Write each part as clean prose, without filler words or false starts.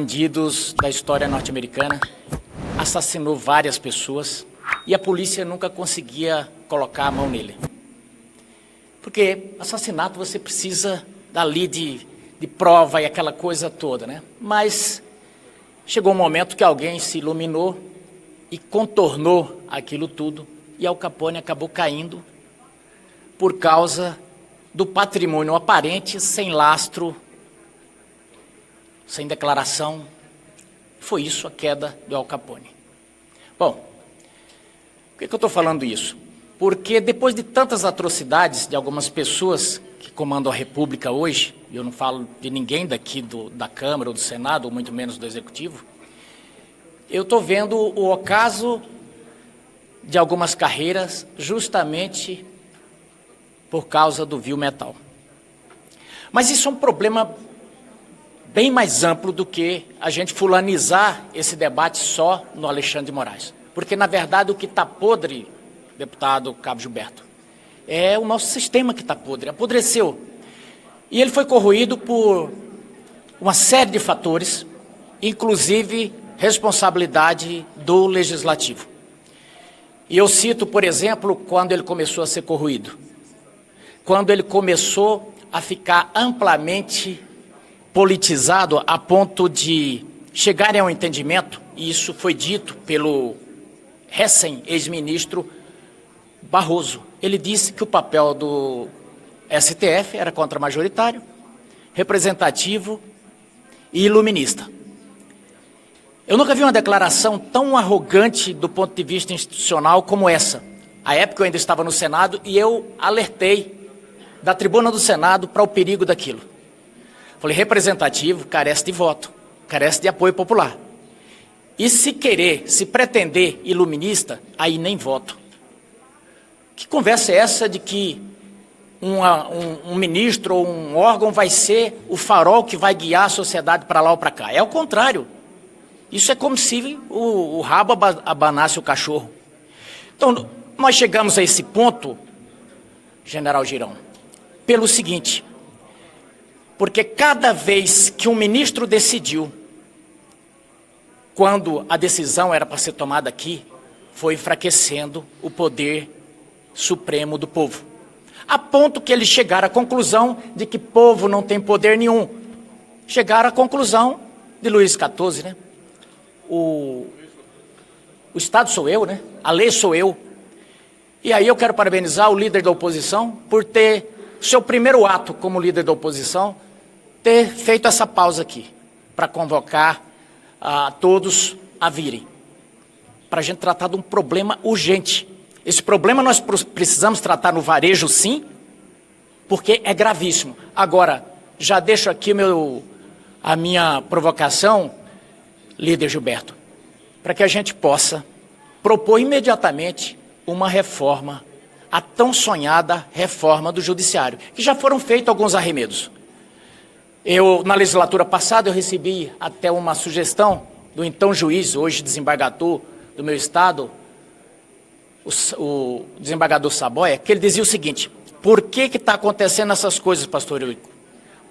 Bandidos da história norte-americana, assassinou várias pessoas e a polícia nunca conseguia colocar a mão nele. Porque assassinato você precisa dali de prova e aquela coisa toda, né? Mas chegou um momento que alguém se iluminou e contornou aquilo tudo e Al Capone acabou caindo por causa do patrimônio aparente, sem lastro, sem declaração. Foi isso a queda do Al Capone. Bom, por que eu estou falando isso? Porque depois de tantas atrocidades de algumas pessoas que comandam a República hoje, e eu não falo de ninguém daqui da Câmara ou do Senado, ou muito menos do Executivo, eu estou vendo o ocaso de algumas carreiras justamente por causa do vil metal. Mas isso é um problema bem mais amplo do que a gente fulanizar esse debate só no Alexandre de Moraes. Porque, na verdade, o que está podre, deputado Cabo Gilberto, é o nosso sistema que está podre, apodreceu. E ele foi corroído por uma série de fatores, inclusive responsabilidade do Legislativo. E eu cito, por exemplo, quando ele começou a ser corroído. Quando ele começou a ficar amplamente politizado a ponto de chegarem a um entendimento, e isso foi dito pelo recém-ex-ministro Barroso. Ele disse que o papel do STF era contra-majoritário, representativo e iluminista. Eu nunca vi uma declaração tão arrogante do ponto de vista institucional como essa. À época eu ainda estava no Senado e eu alertei da tribuna do Senado para o perigo daquilo. Falei, representativo carece de voto, carece de apoio popular. E se querer, se pretender iluminista, aí nem voto. Que conversa é essa de que um ministro ou um órgão vai ser o farol que vai guiar a sociedade para lá ou para cá? É o contrário. Isso é como se o rabo abanasse o cachorro. Então, nós chegamos a esse ponto, General Girão, pelo seguinte: porque cada vez que um ministro decidiu, quando a decisão era para ser tomada aqui, foi enfraquecendo o poder supremo do povo. A ponto que eles chegaram à conclusão de que povo não tem poder nenhum. Chegaram à conclusão de Luís XIV, né? O Estado sou eu, né? A lei sou eu. E aí eu quero parabenizar o líder da oposição por ter, seu primeiro ato como líder da oposição, ter feito essa pausa aqui, para convocar a todos a virem, para a gente tratar de um problema urgente. Esse problema nós precisamos tratar no varejo, sim, porque é gravíssimo. Agora, já deixo aqui a minha provocação, líder Gilberto, para que a gente possa propor imediatamente uma reforma, a tão sonhada reforma do Judiciário, que já foram feitos alguns arremedos. Na legislatura passada, eu recebi até uma sugestão do então juiz, hoje desembargador do meu estado, o desembargador Saboia, que ele dizia o seguinte: por que está acontecendo essas coisas, pastor Eurico?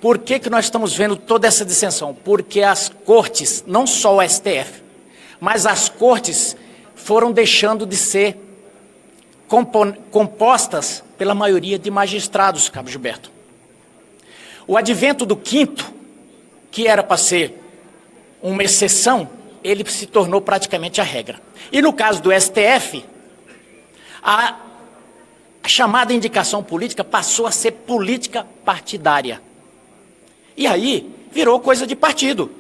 Por que nós estamos vendo toda essa dissensão? Porque as cortes, não só o STF, mas as cortes foram deixando de ser compostas pela maioria de magistrados, Cabo Gilberto. O advento do quinto, que era para ser uma exceção, ele se tornou praticamente a regra. E no caso do STF, a chamada indicação política passou a ser política partidária. E aí virou coisa de partido,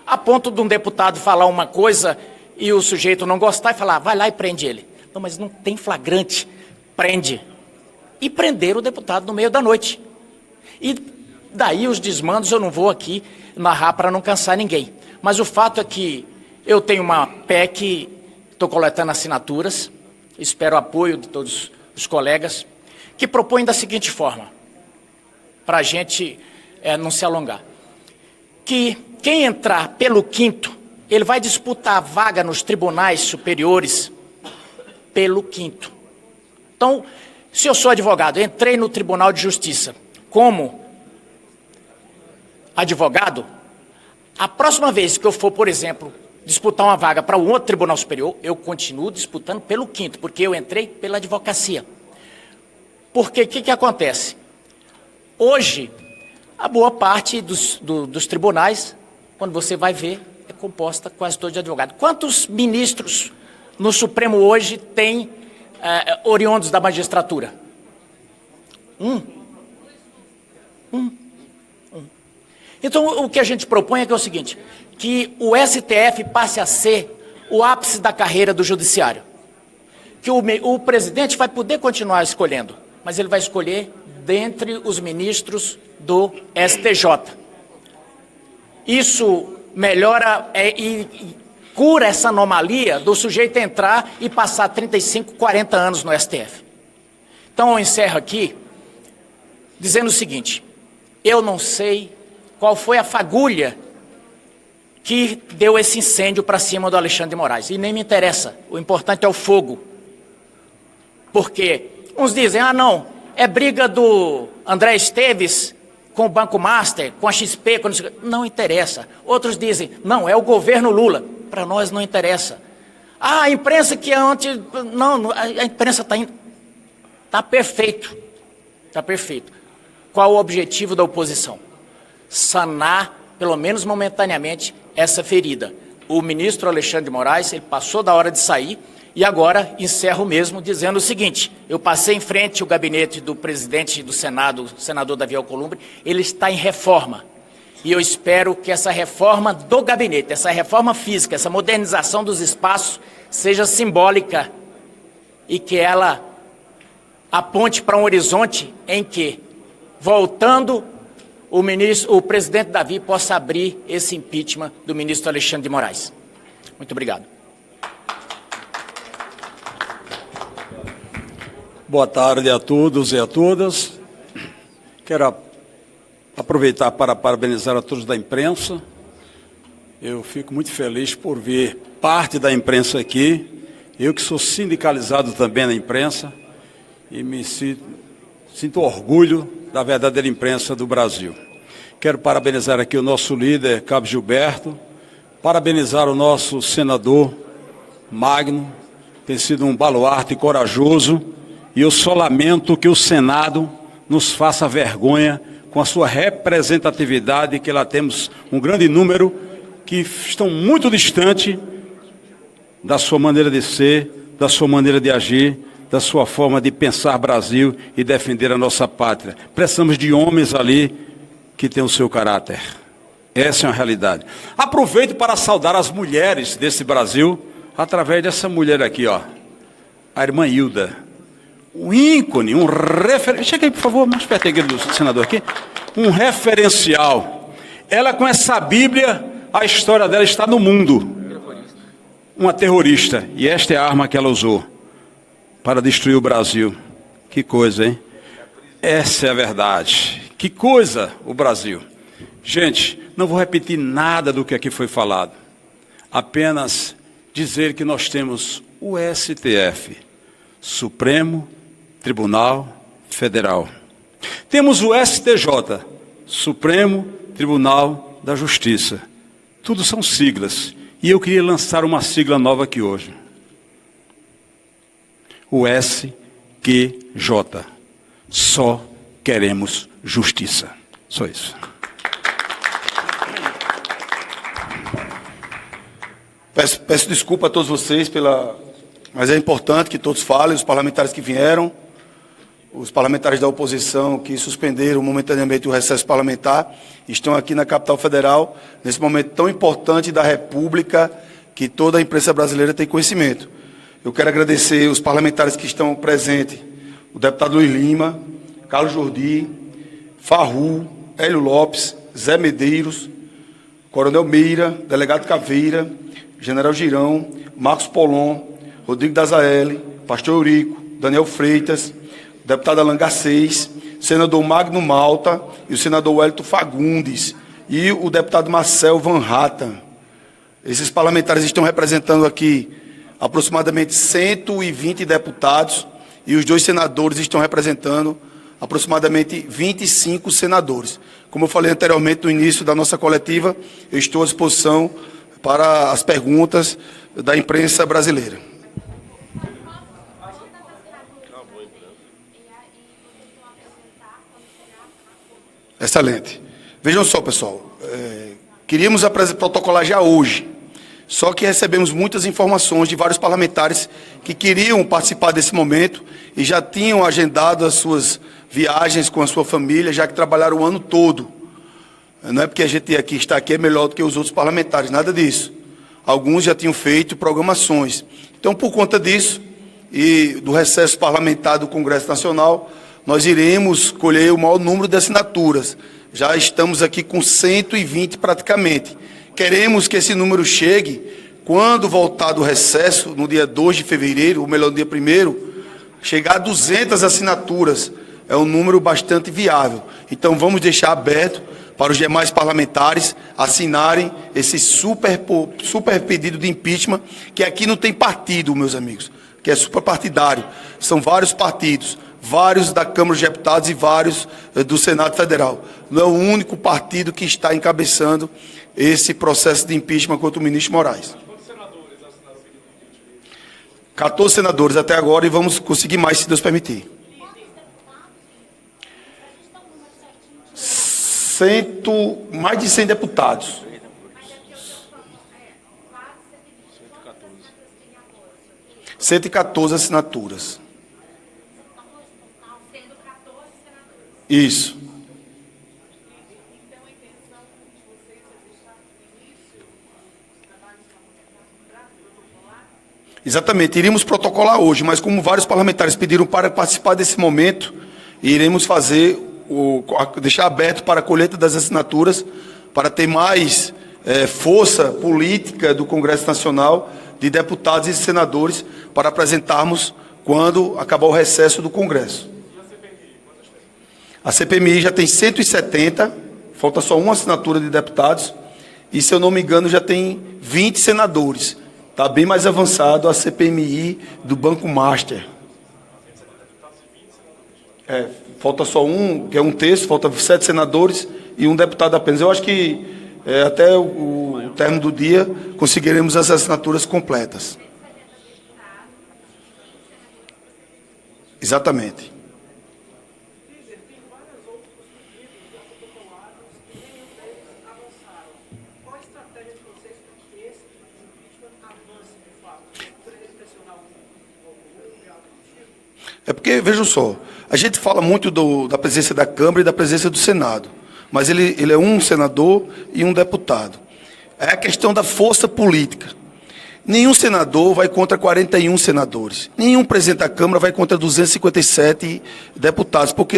a ponto de um deputado falar uma coisa e o sujeito não gostar e falar, vai lá e prende ele. Não, mas não tem flagrante, prende. E prenderam o deputado no meio da noite. E daí os desmandos eu não vou aqui narrar para não cansar ninguém. Mas o fato é que eu tenho uma PEC, estou coletando assinaturas, espero o apoio de todos os colegas, que propõe da seguinte forma, para a gente não se alongar, que quem entrar pelo quinto, ele vai disputar a vaga nos tribunais superiores pelo quinto. Então, se eu sou advogado, entrei no Tribunal de Justiça como advogado, A próxima vez que eu for, por exemplo, disputar uma vaga para um outro tribunal superior, eu continuo disputando pelo 5º, porque eu entrei pela advocacia. Porque o que acontece? Hoje, a boa parte dos tribunais, quando você vai ver, é composta quase toda de advogados. Quantos ministros no Supremo hoje têm oriundos da magistratura? Um. Então, o que a gente propõe é o seguinte, que o STF passe a ser o ápice da carreira do judiciário. Que o presidente vai poder continuar escolhendo, mas ele vai escolher dentre os ministros do STJ. Isso melhora e cura essa anomalia do sujeito entrar e passar 35, 40 anos no STF. Então, eu encerro aqui dizendo o seguinte, eu não sei qual foi a fagulha que deu esse incêndio para cima do Alexandre de Moraes. E nem me interessa, o importante é o fogo. Porque uns dizem, não, é briga do André Esteves com o Banco Master, com a XP, com... não interessa. Outros dizem, não, é o governo Lula. Para nós não interessa. A imprensa que é antes... Não, a imprensa está indo... Está perfeito. Está perfeito. Qual o objetivo da oposição? Sanar, pelo menos momentaneamente, essa ferida. O ministro Alexandre de Moraes, ele passou da hora de sair e agora encerro mesmo dizendo o seguinte, eu passei em frente ao gabinete do presidente do Senado, o senador Davi Alcolumbre, ele está em reforma. E eu espero que essa reforma do gabinete, essa reforma física, essa modernização dos espaços seja simbólica e que ela aponte para um horizonte em que, voltando, o presidente Davi possa abrir esse impeachment do ministro Alexandre de Moraes. Muito obrigado. Boa tarde a todos e a todas. Quero aproveitar para parabenizar a todos da imprensa. Eu fico muito feliz por ver parte da imprensa aqui. Eu que sou sindicalizado também na imprensa e me sinto orgulho da verdadeira imprensa do Brasil. Quero parabenizar aqui o nosso líder, Cabo Gilberto, parabenizar o nosso senador Magno, tem sido um baluarte corajoso, e eu só lamento que o Senado nos faça vergonha com a sua representatividade, que lá temos um grande número que estão muito distante da sua maneira de ser, da sua maneira de agir, da sua forma de pensar Brasil e defender a nossa pátria. Precisamos de homens ali que têm o seu caráter. Essa é uma realidade. Aproveito para saudar as mulheres desse Brasil, através dessa mulher aqui, ó, a irmã Hilda. Um ícone, um referencial. Chega aí, por favor, mais perto aqui do senador aqui. Um referencial. Ela, com essa Bíblia, a história dela está no mundo. Uma terrorista. E esta é a arma que ela usou para destruir o Brasil. Que coisa, hein? Essa é a verdade. Que coisa o Brasil. Gente, não vou repetir nada do que aqui foi falado. Apenas dizer que nós temos o STF, Supremo Tribunal Federal. Temos o STJ, Supremo Tribunal da Justiça. Tudo são siglas. E eu queria lançar uma sigla nova aqui hoje. O SQJ. Só queremos justiça. Só isso. Peço desculpa a todos vocês mas é importante que todos falem, os parlamentares que vieram, os parlamentares da oposição que suspenderam momentaneamente o recesso parlamentar, estão aqui na capital federal, nesse momento tão importante da República, que toda a imprensa brasileira tem conhecimento. Eu quero agradecer os parlamentares que estão presentes, o deputado Luiz Lima, Carlos Jordi, Farru, Hélio Lopes, Zé Medeiros, Coronel Meira, Delegado Caveira, General Girão, Marcos Polon, Rodrigo Dazaeli, Pastor Eurico, Daniel Freitas, deputado Alan Garcês, senador Magno Malta e o senador Wellington Fagundes e o deputado Marcel Van Hatten. Esses parlamentares estão representando aqui aproximadamente 120 deputados e os dois senadores estão representando aproximadamente 25 senadores. Como eu falei anteriormente, no início da nossa coletiva, eu estou à disposição para as perguntas da imprensa brasileira. Excelente. Vejam só, pessoal, queríamos protocolar já hoje, só que recebemos muitas informações de vários parlamentares que queriam participar desse momento e já tinham agendado as suas viagens com a sua família, já que trabalharam o ano todo. Não é porque a gente aqui está aqui é melhor do que os outros parlamentares, nada disso. Alguns já tinham feito programações. Então, por conta disso e do recesso parlamentar do Congresso Nacional, nós iremos colher o maior número de assinaturas. Já estamos aqui com 120 praticamente. Queremos que esse número chegue, quando voltar do recesso, no dia 2 de fevereiro, ou melhor, no dia 1º, chegar a 200 assinaturas. É um número bastante viável. Então, vamos deixar aberto para os demais parlamentares assinarem esse super pedido de impeachment, que aqui não tem partido, meus amigos, que é superpartidário. São vários partidos, vários da Câmara dos Deputados e vários do Senado Federal. Não é o único partido que está encabeçando esse processo de impeachment contra o ministro Moraes. 14 senadores até agora e vamos conseguir mais, se Deus permitir. Mais de 100 deputados. 114 assinaturas. Isso. Exatamente, iríamos protocolar hoje, mas como vários parlamentares pediram para participar desse momento, iremos deixar aberto para a colheita das assinaturas, para ter mais força política do Congresso Nacional, de deputados e senadores, para apresentarmos quando acabar o recesso do Congresso. A CPMI já tem 170, falta só uma assinatura de deputados, e, se eu não me engano, já tem 20 senadores. Está bem mais avançado a CPMI do Banco Master. Falta só um, que é um terço, falta 7 senadores e um deputado apenas. Eu acho que até o término do dia conseguiremos as assinaturas completas. Exatamente. É porque, vejam só, a gente fala muito da presença da Câmara e da presença do Senado, mas ele é um senador e um deputado. É a questão da força política. Nenhum senador vai contra 41 senadores. Nenhum presidente da Câmara vai contra 257 deputados, porque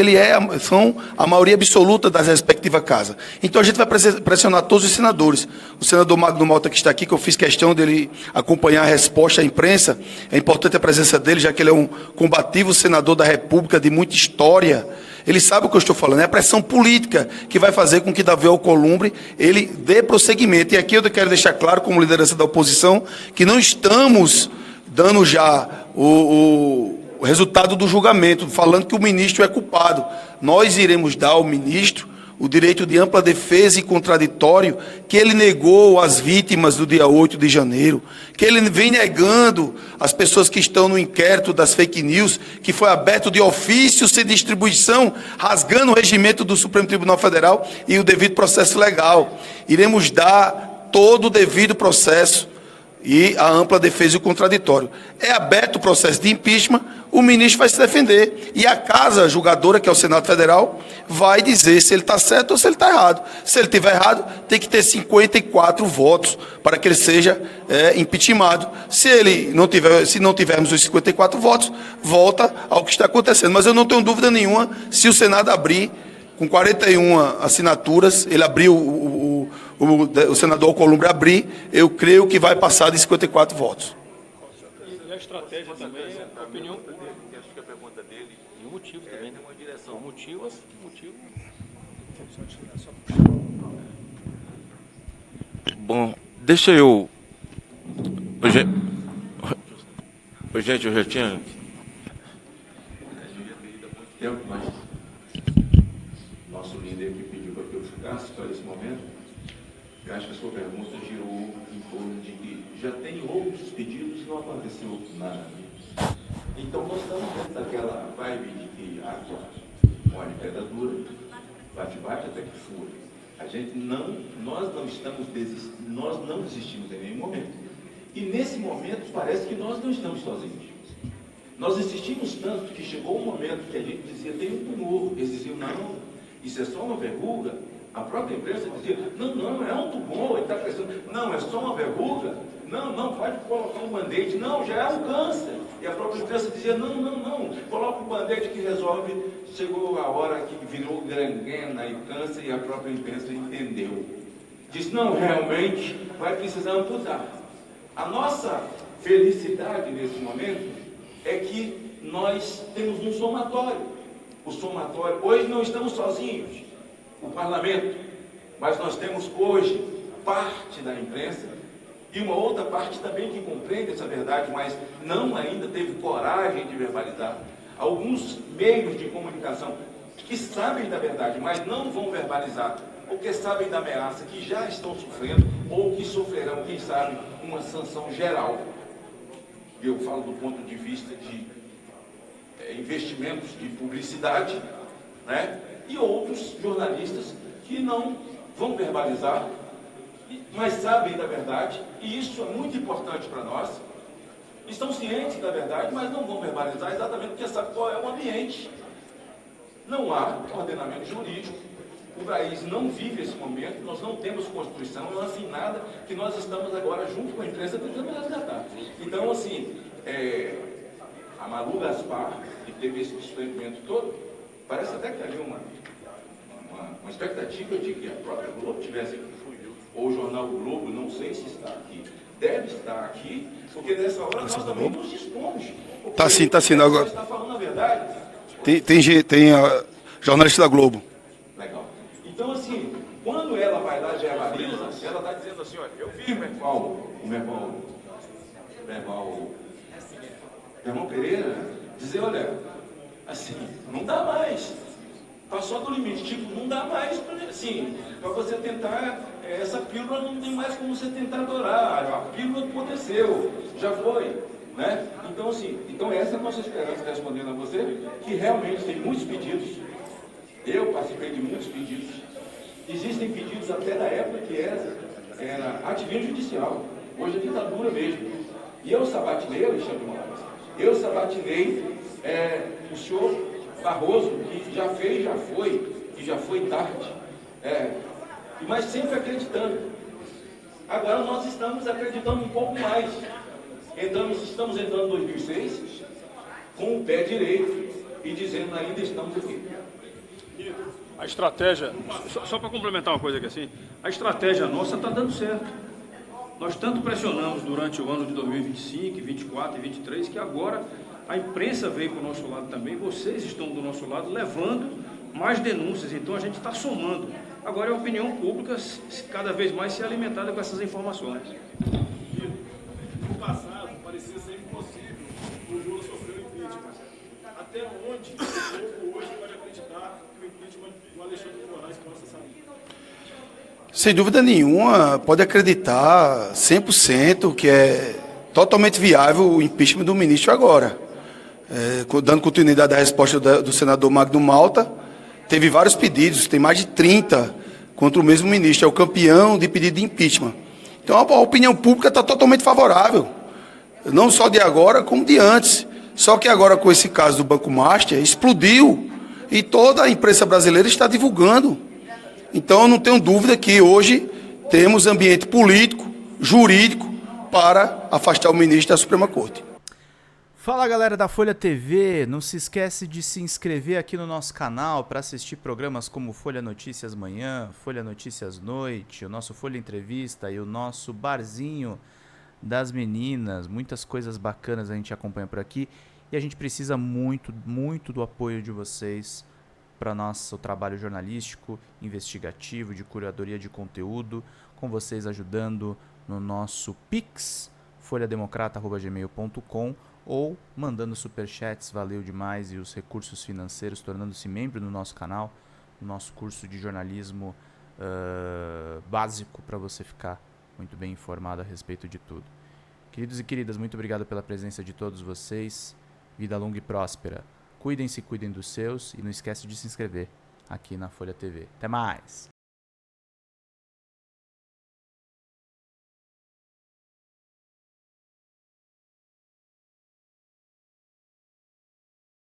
são a maioria absoluta das respectivas casas. Então a gente vai pressionar todos os senadores. O senador Magno Malta, que está aqui, que eu fiz questão dele acompanhar a resposta à imprensa, é importante a presença dele, já que ele é um combativo senador da República de muita história. Ele sabe o que eu estou falando, é a pressão política que vai fazer com que Davi Alcolumbre ele dê prosseguimento. E aqui eu quero deixar claro, como liderança da oposição, que não estamos dando já o resultado do julgamento, falando que o ministro é culpado. Nós iremos dar ao ministro o direito de ampla defesa e contraditório que ele negou às vítimas do dia 8 de janeiro, que ele vem negando às pessoas que estão no inquérito das fake news, que foi aberto de ofício sem distribuição, rasgando o regimento do Supremo Tribunal Federal e o devido processo legal. Iremos dar todo o devido processo e a ampla defesa e o contraditório. É aberto o processo de impeachment, o ministro vai se defender. E a casa julgadora, que é o Senado Federal, vai dizer se ele está certo ou se ele está errado. Se ele estiver errado, tem que ter 54 votos para que ele seja impeachmentado. Se não tivermos os 54 votos, volta ao que está acontecendo. Mas eu não tenho dúvida nenhuma, se o Senado abrir com 41 assinaturas, ele abriu o senador Alcolumbre abrir, eu creio que vai passar de 54 votos. E a estratégia também, a opinião pública. Acho que a pergunta dele, e o motivo também, tem uma direção. O motivo. Bom, deixa eu... Gente, eu já tinha... nosso líder que pediu para que eu ficasse para esse momento, eu acho que a sua pergunta girou em torno de que já tem outros pedidos e não aconteceu nada. Então, nós estamos dentro daquela vibe de que água mole pedra dura, bate-bate até que fura. Nós não desistimos em nenhum momento. E nesse momento parece que nós não estamos sozinhos. Nós insistimos tanto que chegou um momento que a gente dizia, tem um tumor. Eles diziam, não, isso é só uma verruga. A própria imprensa dizia, não, é um tumor, ele está crescendo. Não, é só uma verruga. Não, pode colocar um band-aid. Não, já é um câncer. E a própria imprensa dizia, não, coloca um band-aid que resolve. Chegou a hora que virou gangrena e câncer e a própria imprensa entendeu. Disse, não, realmente vai precisar amputar. A nossa felicidade nesse momento é que nós temos um somatório. O somatório, hoje não estamos sozinhos, o parlamento, mas nós temos hoje parte da imprensa e uma outra parte também que compreende essa verdade, mas não ainda teve coragem de verbalizar. Alguns meios de comunicação que sabem da verdade, mas não vão verbalizar, porque sabem da ameaça, que já estão sofrendo ou que sofrerão, quem sabe, uma sanção geral. Eu falo do ponto de vista de investimentos de publicidade, né? E outros jornalistas que não vão verbalizar, mas sabem da verdade, e isso é muito importante para nós. Estão cientes da verdade, mas não vão verbalizar exatamente porque sabem qual é o ambiente. Não há ordenamento jurídico, o país não vive esse momento, nós não temos Constituição, não há assim nada que nós estamos agora junto com a imprensa tentando resgatar. Então, assim, a Malu Gaspar, que teve esse experimento todo, parece até que havia uma expectativa de que a própria Globo tivesse aqui, ou o jornal Globo, não sei se está aqui, deve estar aqui, porque nessa hora nós também nos dispomos. Está sim, agora. Está falando a verdade. Tem a jornalista da Globo. Legal. Então, assim, quando ela vai lá e verbaliza, ela está dizendo assim, olha, eu vi o Merval Pereira dizer, olha, assim, não dá mais. Passou do limite, tipo, não dá mais, assim, para você tentar, essa pílula não tem mais como você tentar adorar, a pílula aconteceu, já foi, né? Então, assim, essa é a nossa esperança, respondendo a você, que realmente tem muitos pedidos, eu participei de muitos pedidos, existem pedidos até da época que era ativismo judicial, hoje é ditadura mesmo, e eu sabatinei, Alexandre Moraes, eu sabatinei o senhor Barroso, que já fez, já foi, que já foi tarde, mas sempre acreditando. Agora nós estamos acreditando um pouco mais. Estamos entrando em 2006 com o pé direito e dizendo ainda estamos aqui. A estratégia, só para complementar uma coisa aqui assim, a estratégia nossa está dando certo. Nós tanto pressionamos durante o ano de 2025, 24 e 23, que agora a imprensa veio para o nosso lado também, vocês estão do nosso lado levando mais denúncias, então a gente está somando. Agora é a opinião pública cada vez mais se alimentada com essas informações. No passado, parecia ser impossível o Lula sofrer o impeachment. Até onde o povo hoje pode acreditar que o impeachment do Alexandre de Moraes possa sair? Sem dúvida nenhuma, pode acreditar 100% que é totalmente viável o impeachment do ministro agora. Dando continuidade à resposta do senador Magno Malta, teve vários pedidos, tem mais de 30 contra o mesmo ministro, é o campeão de pedido de impeachment. Então a opinião pública está totalmente favorável, não só de agora, como de antes. Só que agora com esse caso do Banco Master, explodiu e toda a imprensa brasileira está divulgando. Então eu não tenho dúvida que hoje temos ambiente político, jurídico, para afastar o ministro da Suprema Corte. Fala galera da Folha TV, não se esquece de se inscrever aqui no nosso canal para assistir programas como Folha Notícias Manhã, Folha Notícias Noite, o nosso Folha Entrevista e o nosso Barzinho das Meninas. Muitas coisas bacanas a gente acompanha por aqui e a gente precisa muito, muito do apoio de vocês para nosso trabalho jornalístico, investigativo, de curadoria de conteúdo, com vocês ajudando no nosso Pix, folhademocrata@gmail.com, ou mandando superchats, valeu demais, e os recursos financeiros, tornando-se membro do nosso canal nosso curso de jornalismo básico para você ficar muito bem informado a respeito de tudo. Queridos e queridas, muito obrigado pela presença de todos vocês. Vida longa e próspera. Cuidem-se, cuidem dos seus e não esquece de se inscrever aqui na Folha TV. Até mais!